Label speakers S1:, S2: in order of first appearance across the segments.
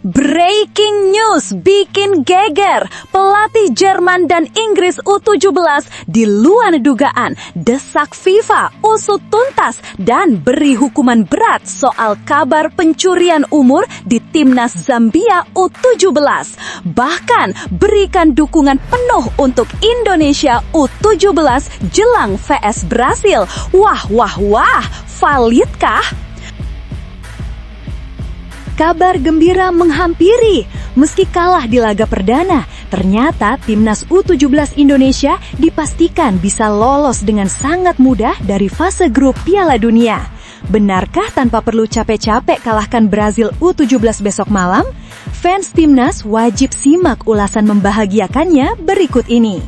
S1: Breaking news bikin geger. Pelatih Jerman dan Inggris U17 di luar dugaan desak FIFA usut tuntas dan beri hukuman berat soal kabar pencurian umur di timnas Zambia U17. Bahkan berikan dukungan penuh untuk Indonesia U17 jelang vs Brasil. Wah, validkah? Kabar gembira menghampiri. Meski kalah di laga perdana, ternyata timnas U17 Indonesia dipastikan bisa lolos dengan sangat mudah dari fase grup Piala Dunia. Benarkah tanpa perlu capek-capek kalahkan Brazil U17 besok malam? Fans timnas wajib simak ulasan membahagiakannya berikut ini.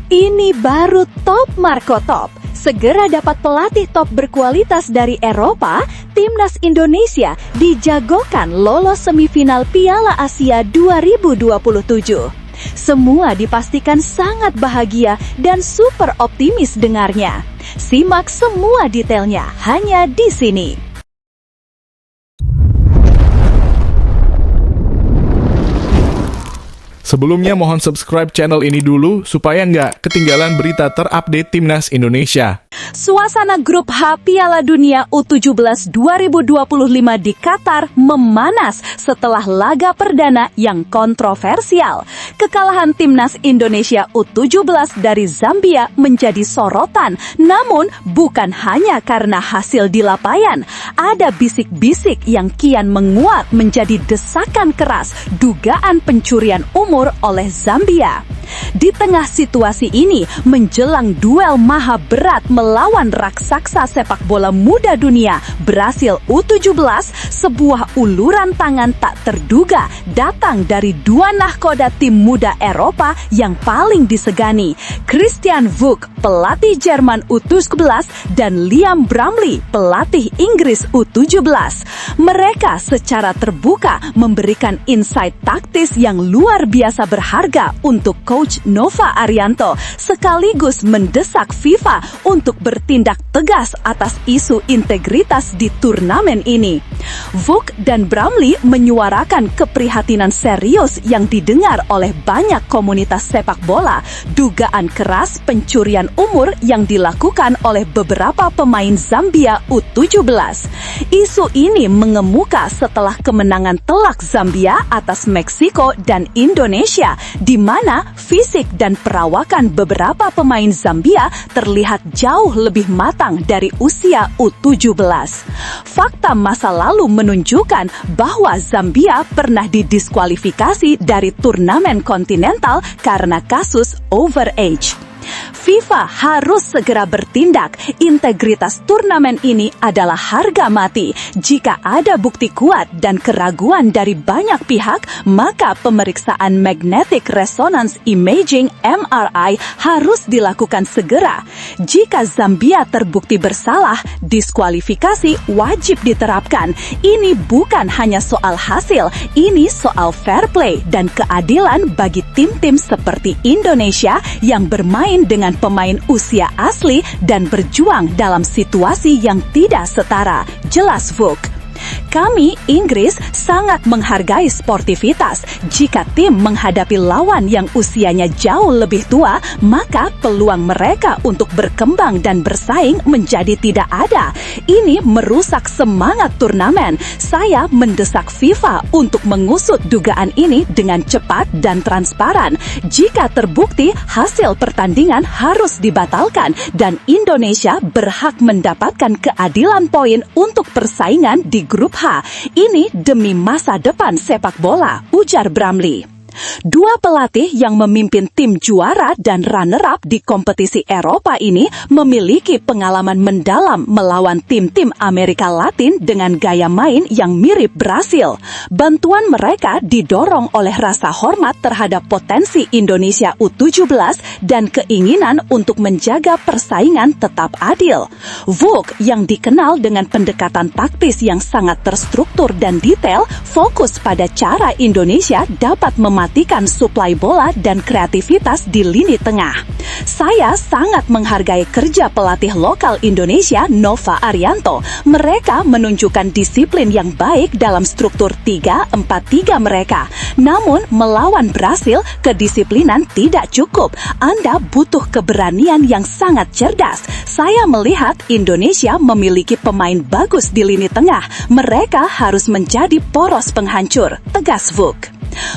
S1: Ini baru top Marco Top. Segera dapat pelatih top berkualitas dari Eropa, timnas Indonesia dijagokan lolos semifinal Piala Asia 2027. Semua dipastikan sangat bahagia dan super optimis dengarnya. Simak semua detailnya hanya di sini.
S2: Sebelumnya mohon subscribe channel ini dulu supaya nggak ketinggalan berita terupdate Timnas Indonesia.
S1: Suasana grup H Piala Dunia U17 2025 di Qatar memanas setelah laga perdana yang kontroversial. Kekalahan timnas Indonesia U17 dari Zambia menjadi sorotan, namun bukan hanya karena hasil di lapangan. Ada bisik-bisik yang kian menguat menjadi desakan keras dugaan pencurian umur oleh Zambia. Di tengah situasi ini, menjelang duel maha berat melawan raksasa sepak bola muda dunia, Brasil U17, sebuah uluran tangan tak terduga datang dari dua nahkoda tim muda Eropa yang paling disegani, Christian Vuk, pelatih Jerman U17, dan Liam Bramley, pelatih Inggris U17. Mereka secara terbuka memberikan insight taktis yang luar biasa berharga untuk Coach Nova Arianto, sekaligus mendesak FIFA untuk bertindak tegas atas isu integritas di turnamen ini. Vuk dan Bramley menyuarakan keprihatinan serius yang didengar oleh banyak komunitas sepak bola, dugaan keras pencurian umur yang dilakukan oleh beberapa pemain Zambia U17. Isu ini mengemuka setelah kemenangan telak Zambia atas Meksiko dan Indonesia, di mana fisik dan perawakan beberapa pemain Zambia terlihat jauh lebih matang dari usia U17. Fakta masa lalu menunjukkan bahwa Zambia pernah didiskualifikasi dari turnamen kontinental karena kasus overage. FIFA harus segera bertindak. Integritas turnamen ini adalah harga mati. Jika ada bukti kuat dan keraguan dari banyak pihak, maka pemeriksaan magnetic resonance imaging (MRI) harus dilakukan segera. Jika Zambia terbukti bersalah, diskualifikasi wajib diterapkan. Ini bukan hanya soal hasil, ini soal fair play dan keadilan bagi tim-tim seperti Indonesia yang bermain dengan pemain usia asli dan berjuang dalam situasi yang tidak setara, jelas Vuk. Kami, Inggris, sangat menghargai sportivitas. Jika tim menghadapi lawan yang usianya jauh lebih tua, maka peluang mereka untuk berkembang dan bersaing menjadi tidak ada. Ini merusak semangat turnamen. Saya mendesak FIFA untuk mengusut dugaan ini dengan cepat dan transparan. Jika terbukti, hasil pertandingan harus dibatalkan dan Indonesia berhak mendapatkan keadilan poin untuk persaingan di grup H. Ini demi masa depan sepak bola, ujar Bramley. Dua pelatih yang memimpin tim juara dan runner-up di kompetisi Eropa ini memiliki pengalaman mendalam melawan tim-tim Amerika Latin dengan gaya main yang mirip Brasil. Bantuan mereka didorong oleh rasa hormat terhadap potensi Indonesia U17 dan keinginan untuk menjaga persaingan tetap adil. Vuk, yang dikenal dengan pendekatan taktis yang sangat terstruktur dan detail, fokus pada cara Indonesia dapat memastikan mematikan suplai bola dan kreativitas di lini tengah. Saya sangat menghargai kerja pelatih lokal Indonesia, Nova Arianto. Mereka menunjukkan disiplin yang baik dalam struktur 3-4-3 mereka. Namun, melawan Brasil, kedisiplinan tidak cukup. Anda butuh keberanian yang sangat cerdas. Saya melihat Indonesia memiliki pemain bagus di lini tengah. Mereka harus menjadi poros penghancur, tegas Vuk.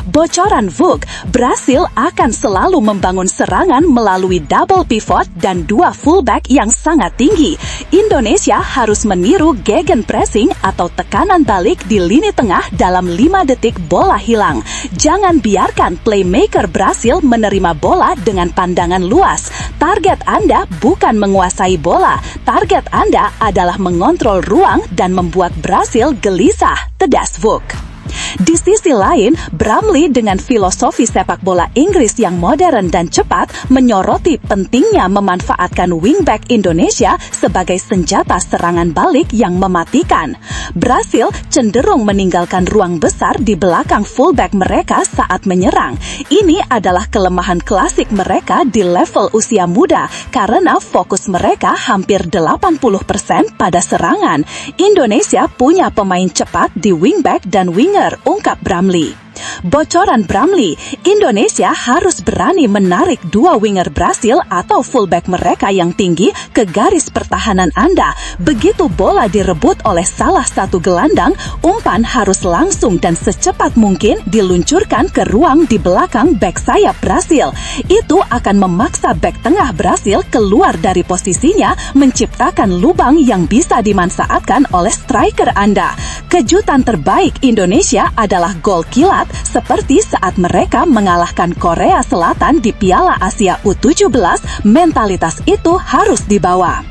S1: Bocoran Vuk, Brasil akan selalu membangun serangan melalui double pivot dan dua fullback yang sangat tinggi. Indonesia harus meniru gegenpressing atau tekanan balik di lini tengah dalam 5 detik bola hilang. Jangan biarkan playmaker Brasil menerima bola dengan pandangan luas. Target Anda bukan menguasai bola. Target Anda adalah mengontrol ruang dan membuat Brasil gelisah, tegas Vuk. Di sisi lain, Brumley dengan filosofi sepak bola Inggris yang modern dan cepat menyoroti pentingnya memanfaatkan wingback Indonesia sebagai senjata serangan balik yang mematikan. Brasil cenderung meninggalkan ruang besar di belakang fullback mereka saat menyerang. Ini adalah kelemahan klasik mereka di level usia muda karena fokus mereka hampir 80% pada serangan. Indonesia punya pemain cepat di wingback dan winger, ungkap Brumley. Bocoran Brumley, Indonesia harus berani menarik dua winger Brasil atau fullback mereka yang tinggi ke garis pertahanan Anda. Begitu bola direbut oleh salah satu gelandang, umpan harus langsung dan secepat mungkin diluncurkan ke ruang di belakang bek sayap Brasil. Itu akan memaksa bek tengah Brasil keluar dari posisinya, menciptakan lubang yang bisa dimanfaatkan oleh striker Anda. Kejutan terbaik Indonesia adalah gol kilat seperti saat mereka mengalahkan Korea Selatan di Piala Asia U17. Mentalitas itu harus dibawa.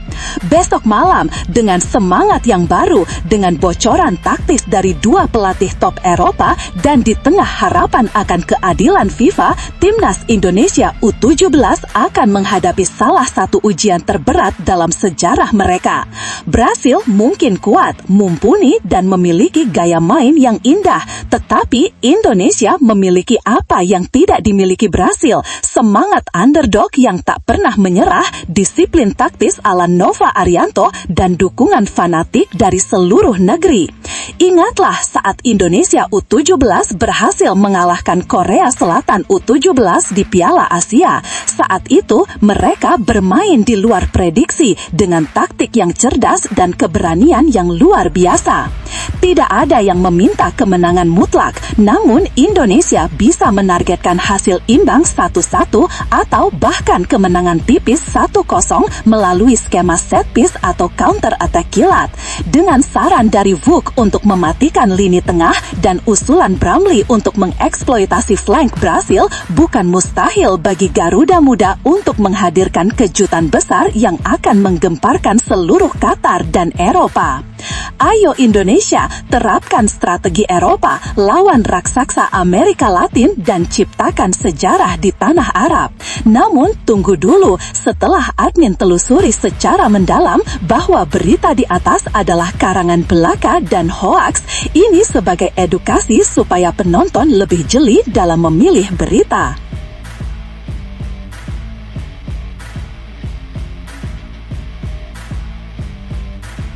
S1: Besok malam, dengan semangat yang baru, dengan bocoran taktis dari dua pelatih top Eropa, dan di tengah harapan akan keadilan FIFA, Timnas Indonesia U17 akan menghadapi salah satu ujian terberat dalam sejarah mereka. Brasil mungkin kuat, mumpuni, dan memiliki gaya main yang indah, tetapi Indonesia memiliki apa yang tidak dimiliki Brasil: semangat underdog yang tak pernah menyerah, disiplin taktis ala Nova Arianto, dan dukungan fanatik dari seluruh negeri. Ingatlah saat Indonesia U17 berhasil mengalahkan Korea Selatan U17 di Piala Asia. Saat itu mereka bermain di luar prediksi dengan taktik yang cerdas dan keberanian yang luar biasa. Tidak ada yang meminta kemenangan mutlak, namun Indonesia bisa menargetkan hasil imbang 1-1 atau bahkan kemenangan tipis 1-0 melalui skema set piece atau counter attack kilat. Dengan saran dari Vuk untuk mematikan lini tengah dan usulan Brumley untuk mengeksploitasi flank Brasil, bukan mustahil bagi Garuda Muda untuk menghadirkan kejutan besar yang akan menggemparkan seluruh Qatar dan Eropa. Ayo Indonesia, terapkan strategi Eropa, lawan raksasa Amerika Latin dan ciptakan sejarah di tanah Arab. Namun tunggu dulu, setelah admin telusuri secara mendalam bahwa berita di atas adalah karangan belaka dan hoaks, ini sebagai edukasi supaya penonton lebih jeli dalam memilih berita.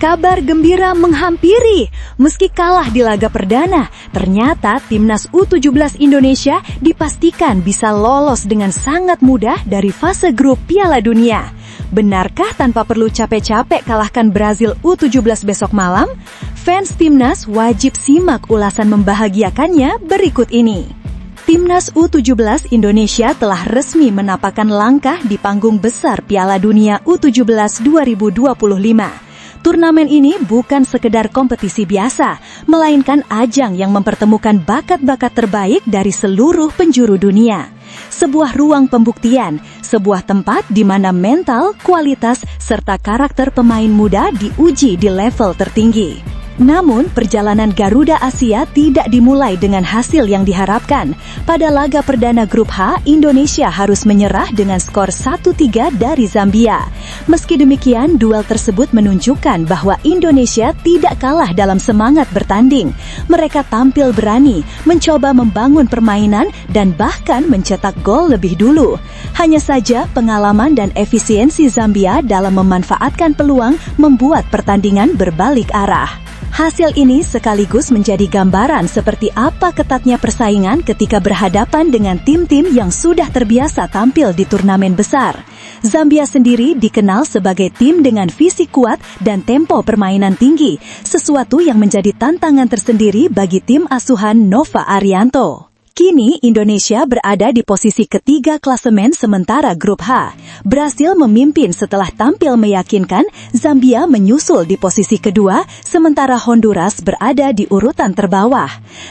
S3: Kabar gembira menghampiri. Meski kalah di laga perdana, ternyata Timnas U17 Indonesia dipastikan bisa lolos dengan sangat mudah dari fase grup Piala Dunia. Benarkah tanpa perlu capek-capek kalahkan Brazil U17 besok malam? Fans Timnas wajib simak ulasan membahagiakannya berikut ini. Timnas U17 Indonesia telah resmi menapakkan langkah di panggung besar Piala Dunia U17 2025. Turnamen ini bukan sekedar kompetisi biasa, melainkan ajang yang mempertemukan bakat-bakat terbaik dari seluruh penjuru dunia. Sebuah ruang pembuktian, sebuah tempat di mana mental, kualitas, serta karakter pemain muda diuji di level tertinggi. Namun, perjalanan Garuda Asia tidak dimulai dengan hasil yang diharapkan. Pada laga perdana Grup H, Indonesia harus menyerah dengan skor 1-3 dari Zambia. Meski demikian, duel tersebut menunjukkan bahwa Indonesia tidak kalah dalam semangat bertanding. Mereka tampil berani, mencoba membangun permainan, dan bahkan mencetak gol lebih dulu. Hanya saja, pengalaman dan efisiensi Zambia dalam memanfaatkan peluang membuat pertandingan berbalik arah. Hasil ini sekaligus menjadi gambaran seperti apa ketatnya persaingan ketika berhadapan dengan tim-tim yang sudah terbiasa tampil di turnamen besar. Zambia sendiri dikenal sebagai tim dengan fisik kuat dan tempo permainan tinggi, sesuatu yang menjadi tantangan tersendiri bagi tim asuhan Nova Arianto. Kini Indonesia berada di posisi ketiga klasemen sementara Grup H. Brasil memimpin setelah tampil meyakinkan, Zambia menyusul di posisi kedua, sementara Honduras berada di urutan terbawah.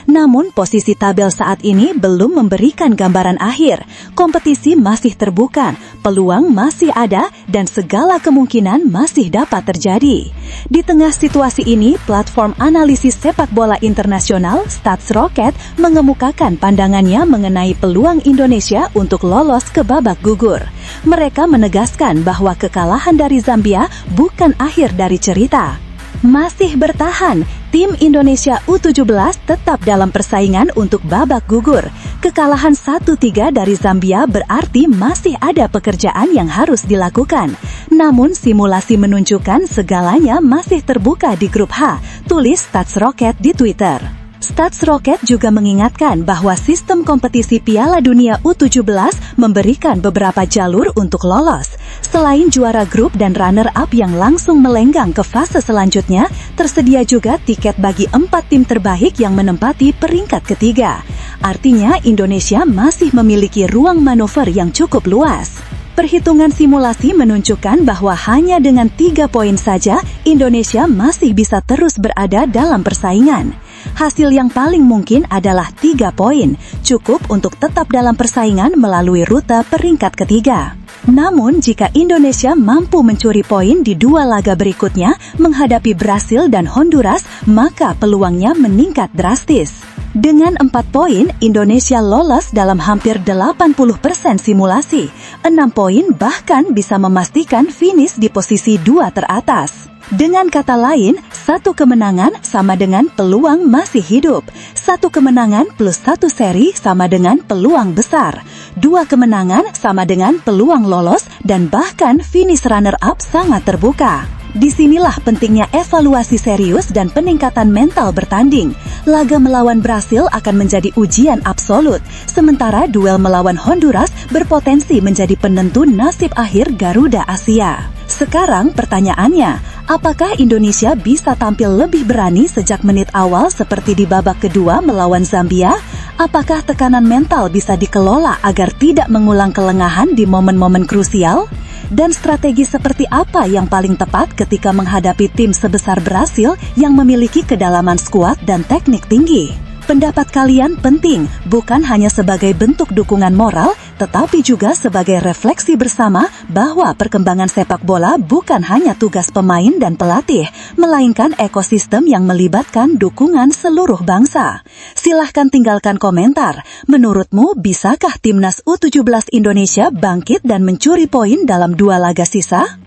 S3: Namun posisi tabel saat ini belum memberikan gambaran akhir. Kompetisi masih terbuka, peluang masih ada, dan segala kemungkinan masih dapat terjadi. Di tengah situasi ini, platform analisis sepak bola internasional StatsRocket mengemukakan pandangannya mengenai peluang Indonesia untuk lolos ke babak gugur. Mereka menegaskan bahwa kekalahan dari Zambia bukan akhir dari cerita. Masih bertahan, tim Indonesia U17 tetap dalam persaingan untuk babak gugur. Kekalahan 1-3 dari Zambia berarti masih ada pekerjaan yang harus dilakukan. Namun simulasi menunjukkan segalanya masih terbuka di Grup H, tulis StatsRocket di Twitter. StatsRocket juga mengingatkan bahwa sistem kompetisi Piala Dunia U17 memberikan beberapa jalur untuk lolos. Selain juara grup dan runner-up yang langsung melenggang ke fase selanjutnya, tersedia juga tiket bagi 4 tim terbaik yang menempati peringkat ketiga. Artinya Indonesia masih memiliki ruang manuver yang cukup luas. Perhitungan simulasi menunjukkan bahwa hanya dengan 3 poin saja, Indonesia masih bisa terus berada dalam persaingan. Hasil yang paling mungkin adalah 3 poin, cukup untuk tetap dalam persaingan melalui rute peringkat ketiga. Namun, jika Indonesia mampu mencuri poin di 2 laga berikutnya menghadapi Brasil dan Honduras, maka peluangnya meningkat drastis. Dengan 4 poin, Indonesia lolos dalam hampir 80% simulasi. 6 poin bahkan bisa memastikan finish di posisi 2 teratas. Dengan kata lain, 1 kemenangan sama dengan peluang masih hidup. 1 kemenangan plus 1 seri sama dengan peluang besar. 2 kemenangan sama dengan peluang lolos dan bahkan finish runner-up sangat terbuka. Disinilah pentingnya evaluasi serius dan peningkatan mental bertanding. Laga melawan Brasil akan menjadi ujian absolut, sementara duel melawan Honduras berpotensi menjadi penentu nasib akhir Garuda Asia. Sekarang pertanyaannya, apakah Indonesia bisa tampil lebih berani sejak menit awal seperti di babak kedua melawan Zambia? Apakah tekanan mental bisa dikelola agar tidak mengulang kelengahan di momen-momen krusial? Dan strategi seperti apa yang paling tepat ketika menghadapi tim sebesar Brasil yang memiliki kedalaman skuad dan teknik tinggi? Pendapat kalian penting, bukan hanya sebagai bentuk dukungan moral, tetapi juga sebagai refleksi bersama bahwa perkembangan sepak bola bukan hanya tugas pemain dan pelatih, melainkan ekosistem yang melibatkan dukungan seluruh bangsa. Silahkan tinggalkan komentar. Menurutmu, bisakah timnas U17 Indonesia bangkit dan mencuri poin dalam 2 laga sisa?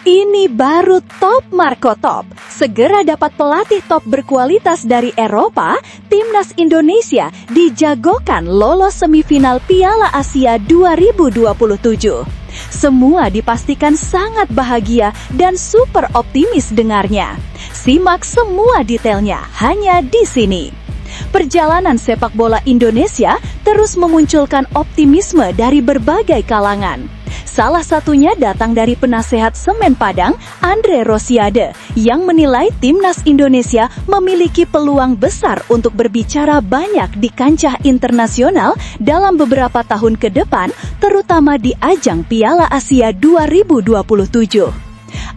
S1: Ini baru top Marco Top. Segera dapat pelatih top berkualitas dari Eropa, timnas Indonesia dijagokan lolos semifinal Piala Asia 2027. Semua dipastikan sangat bahagia dan super optimis dengarnya. Simak semua detailnya hanya di sini. Perjalanan sepak bola Indonesia terus memunculkan optimisme dari berbagai kalangan. Salah satunya datang dari penasehat Semen Padang, Andre Rosiade, yang menilai timnas Indonesia memiliki peluang besar untuk berbicara banyak di kancah internasional dalam beberapa tahun ke depan, terutama di ajang Piala Asia 2027.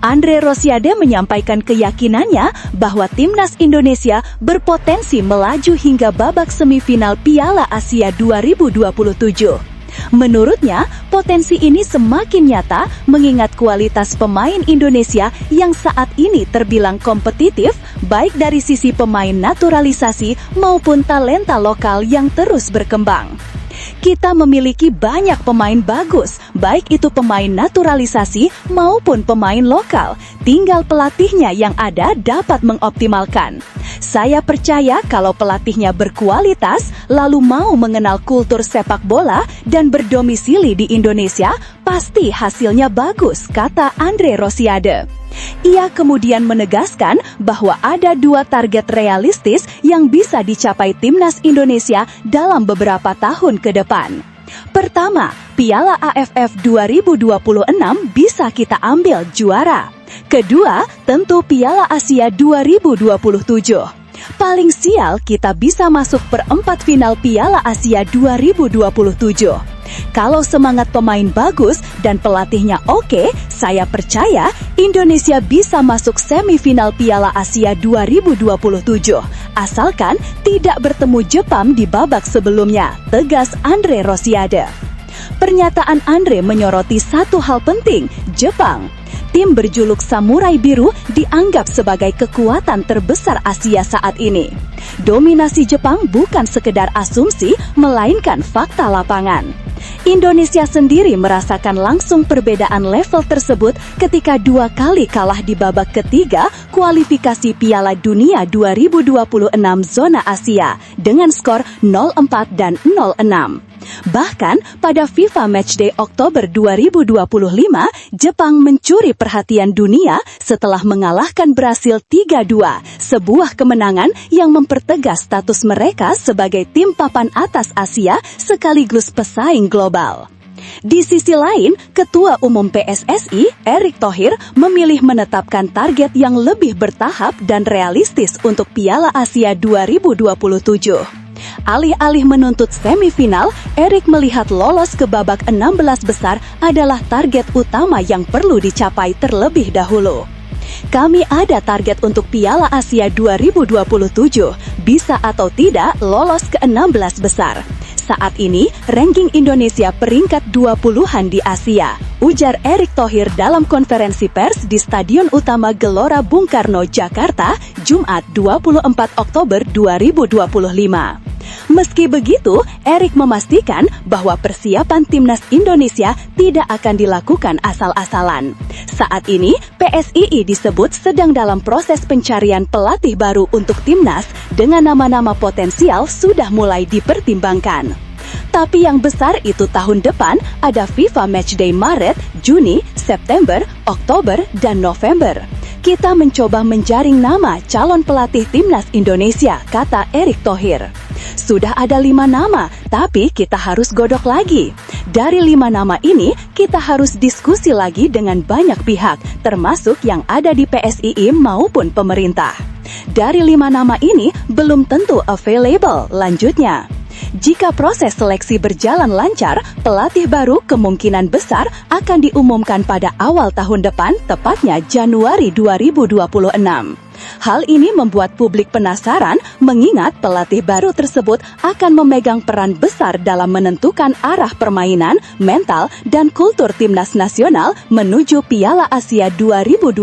S1: Andre Rosiade menyampaikan keyakinannya bahwa timnas Indonesia berpotensi melaju hingga babak semifinal Piala Asia 2027. Menurutnya, potensi ini semakin nyata mengingat kualitas pemain Indonesia yang saat ini terbilang kompetitif, baik dari sisi pemain naturalisasi maupun talenta lokal yang terus berkembang. Kita memiliki banyak pemain bagus, baik itu pemain naturalisasi maupun pemain lokal. Tinggal pelatihnya yang ada dapat mengoptimalkan. Saya percaya kalau pelatihnya berkualitas, lalu mau mengenal kultur sepak bola dan berdomisili di Indonesia, pasti hasilnya bagus, kata Andre Rosiade. Ia kemudian menegaskan bahwa ada 2 target realistis yang bisa dicapai Timnas Indonesia dalam beberapa tahun ke depan. Pertama, Piala AFF 2026 bisa kita ambil juara. Kedua, tentu Piala Asia 2027. Paling sial kita bisa masuk perempat final Piala Asia 2027. Kalau semangat pemain bagus dan pelatihnya oke, saya percaya Indonesia bisa masuk semifinal Piala Asia 2027. Asalkan tidak bertemu Jepang di babak sebelumnya, tegas Andre Rosiade. Pernyataan Andre menyoroti satu hal penting, Jepang. Tim berjuluk Samurai Biru dianggap sebagai kekuatan terbesar Asia saat ini. Dominasi Jepang bukan sekedar asumsi, melainkan fakta lapangan. Indonesia sendiri merasakan langsung perbedaan level tersebut ketika 2 kali kalah di babak ketiga kualifikasi Piala Dunia 2026 zona Asia dengan skor 0-4 dan 0-6. Bahkan pada FIFA Matchday Oktober 2025, Jepang mencuri perhatian dunia setelah mengalahkan Brasil 3-2, sebuah kemenangan yang mempertegas status mereka sebagai tim papan atas Asia sekaligus pesaing global. Di sisi lain, Ketua Umum PSSI, Erick Thohir, memilih menetapkan target yang lebih bertahap dan realistis untuk Piala Asia 2027. Alih-alih menuntut semifinal, Erick melihat lolos ke babak 16 besar adalah target utama yang perlu dicapai terlebih dahulu. Kami ada target untuk Piala Asia 2027, bisa atau tidak lolos ke 16 besar. Saat ini, ranking Indonesia peringkat 20-an di Asia, ujar Erick Thohir dalam konferensi pers di Stadion Utama Gelora Bung Karno, Jakarta, Jumat 24 Oktober 2025. Meski begitu, Erick memastikan bahwa persiapan Timnas Indonesia tidak akan dilakukan asal-asalan. Saat ini, PSII disebut sedang dalam proses pencarian pelatih baru untuk Timnas dengan nama-nama potensial sudah mulai dipertimbangkan. Tapi yang besar itu tahun depan ada FIFA Matchday Maret, Juni, September, Oktober, dan November. Kita mencoba menjaring nama calon pelatih Timnas Indonesia, kata Erick Thohir. Sudah ada 5 nama, tapi kita harus godok lagi. Dari 5 nama ini, kita harus diskusi lagi dengan banyak pihak, termasuk yang ada di PSII maupun pemerintah. Dari 5 nama ini, belum tentu available, lanjutnya. Jika proses seleksi berjalan lancar, pelatih baru kemungkinan besar akan diumumkan pada awal tahun depan, tepatnya Januari 2026. Hal ini membuat publik penasaran mengingat pelatih baru tersebut akan memegang peran besar dalam menentukan arah permainan, mental, dan kultur timnas nasional menuju Piala Asia 2027.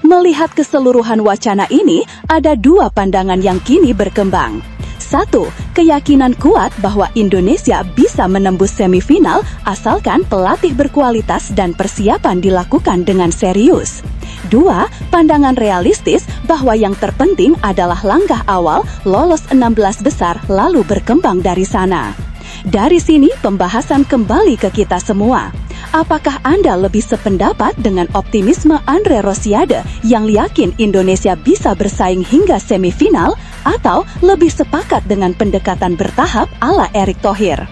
S1: Melihat keseluruhan wacana ini, ada 2 pandangan yang kini berkembang. 1. Keyakinan kuat bahwa Indonesia bisa menembus semifinal asalkan pelatih berkualitas dan persiapan dilakukan dengan serius. 2. Pandangan realistis bahwa yang terpenting adalah langkah awal lolos 16 besar lalu berkembang dari sana. Dari sini pembahasan kembali ke kita semua. Apakah Anda lebih sependapat dengan optimisme Andre Rosiade yang yakin Indonesia bisa bersaing hingga semifinal, atau lebih sepakat dengan pendekatan bertahap ala Erick Thohir?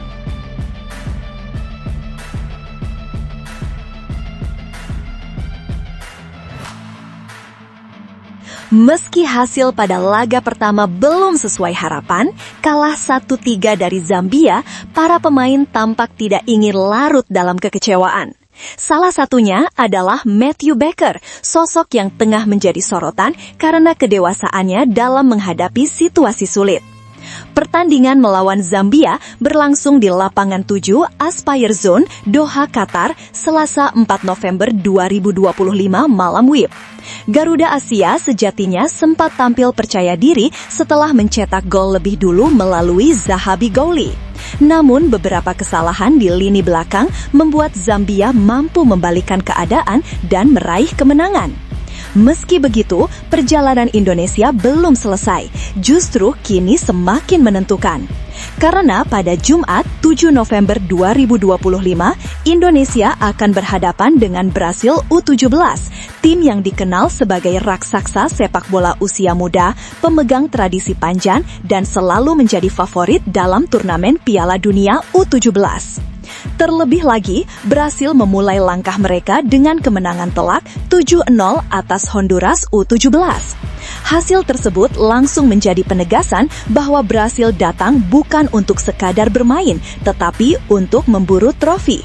S3: Meski hasil pada laga pertama belum sesuai harapan, kalah 1-3 dari Zambia, para pemain tampak tidak ingin larut dalam kekecewaan. Salah satunya adalah Matthew Baker, sosok yang tengah menjadi sorotan karena kedewasaannya dalam menghadapi situasi sulit. Pertandingan melawan Zambia berlangsung di lapangan 7 Aspire Zone, Doha, Qatar, Selasa 4 November 2025 malam WIB. Garuda Asia sejatinya sempat tampil percaya diri setelah mencetak gol lebih dulu melalui Zahabi Ghouli. Namun beberapa kesalahan di lini belakang membuat Zambia mampu membalikkan keadaan dan meraih kemenangan. Meski begitu, perjalanan Indonesia belum selesai, justru kini semakin menentukan. Karena pada Jumat 7 November 2025, Indonesia akan berhadapan dengan Brasil U17, tim yang dikenal sebagai raksasa sepak bola usia muda, pemegang tradisi panjang, dan selalu menjadi favorit dalam turnamen Piala Dunia U17. Terlebih lagi, Brasil memulai langkah mereka dengan kemenangan telak 7-0 atas Honduras U17. Hasil tersebut langsung menjadi penegasan bahwa Brasil datang bukan untuk sekadar bermain, tetapi untuk memburu trofi.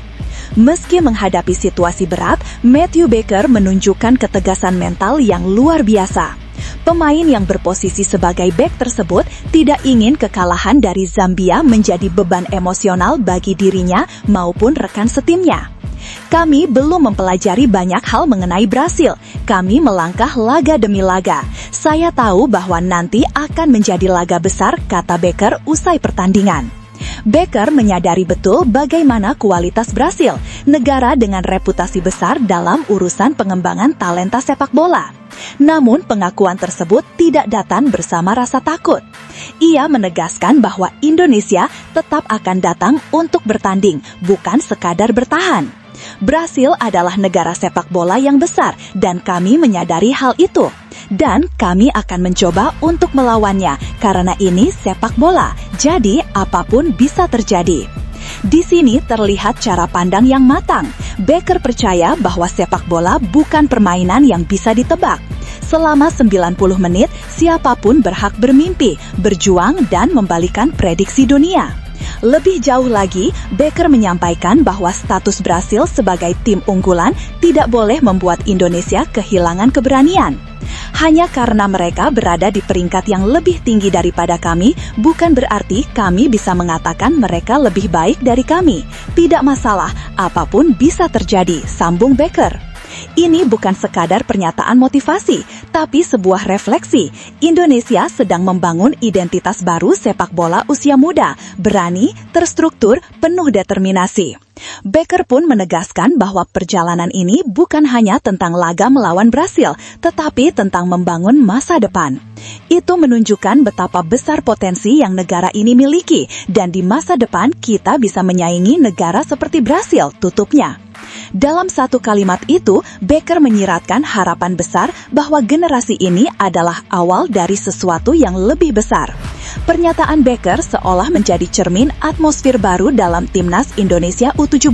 S3: Meski menghadapi situasi berat, Matthew Baker menunjukkan ketegasan mental yang luar biasa. Pemain yang berposisi sebagai bek tersebut tidak ingin kekalahan dari Zambia menjadi beban emosional bagi dirinya maupun rekan setimnya. Kami belum mempelajari banyak hal mengenai Brasil. Kami melangkah laga demi laga. Saya tahu bahwa nanti akan menjadi laga besar, kata Baker usai pertandingan. Baker menyadari betul bagaimana kualitas Brasil, negara dengan reputasi besar dalam urusan pengembangan talenta sepak bola. Namun pengakuan tersebut tidak datang bersama rasa takut. Ia menegaskan bahwa Indonesia tetap akan datang untuk bertanding, bukan sekadar bertahan. Brasil adalah negara sepak bola yang besar dan kami menyadari hal itu. Dan kami akan mencoba untuk melawannya karena ini sepak bola, jadi apapun bisa terjadi. Di sini terlihat cara pandang yang matang. Baker percaya bahwa sepak bola bukan permainan yang bisa ditebak. Selama 90 menit, siapapun berhak bermimpi, berjuang, dan membalikan prediksi dunia. Lebih jauh lagi, Baker menyampaikan bahwa status Brasil sebagai tim unggulan tidak boleh membuat Indonesia kehilangan keberanian. Hanya karena mereka berada di peringkat yang lebih tinggi daripada kami, bukan berarti kami bisa mengatakan mereka lebih baik dari kami. Tidak masalah, apapun bisa terjadi, sambung Baker. Ini bukan sekadar pernyataan motivasi, tapi sebuah refleksi. Indonesia sedang membangun identitas baru sepak bola usia muda, berani, terstruktur, penuh determinasi. Baker pun menegaskan bahwa perjalanan ini bukan hanya tentang laga melawan Brasil, tetapi tentang membangun masa depan. Itu menunjukkan betapa besar potensi yang negara ini miliki, dan di masa depan kita bisa menyaingi negara seperti Brasil, tutupnya. Dalam satu kalimat itu, Baker menyiratkan harapan besar bahwa generasi ini adalah awal dari sesuatu yang lebih besar. Pernyataan Baker seolah menjadi cermin atmosfer baru dalam timnas Indonesia U17.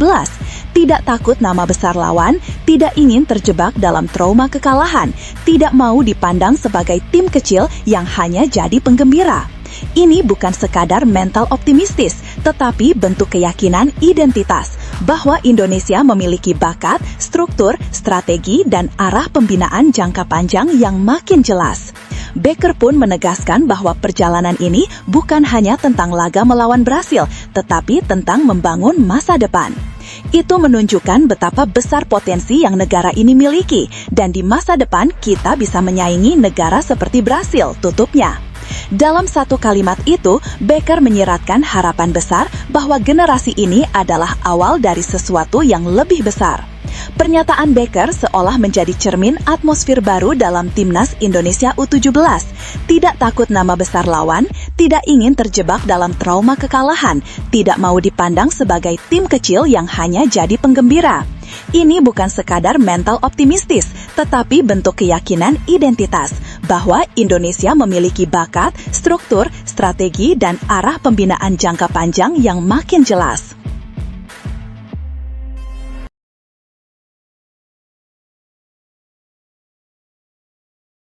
S3: Tidak takut nama besar lawan, tidak ingin terjebak dalam trauma kekalahan, tidak mau dipandang sebagai tim kecil yang hanya jadi penggembira. Ini bukan sekadar mental optimistis, tetapi bentuk keyakinan identitas bahwa Indonesia memiliki bakat, struktur, strategi, dan arah pembinaan jangka panjang yang makin jelas. Baker pun menegaskan bahwa perjalanan ini bukan hanya tentang laga melawan Brasil, tetapi tentang membangun masa depan. Itu menunjukkan betapa besar potensi yang negara ini miliki, dan di masa depan kita bisa menyaingi negara seperti Brasil, tutupnya. Dalam satu kalimat itu, Baker menyiratkan harapan besar bahwa generasi ini adalah awal dari sesuatu yang lebih besar. Pernyataan Baker seolah menjadi cermin atmosfer baru dalam timnas Indonesia U17. Tidak takut nama besar lawan, tidak ingin terjebak dalam trauma kekalahan, tidak mau dipandang sebagai tim kecil yang hanya jadi penggembira. Ini bukan sekadar mental optimistis, tetapi bentuk keyakinan identitas bahwa Indonesia memiliki bakat, struktur, strategi, dan arah pembinaan jangka panjang yang makin jelas.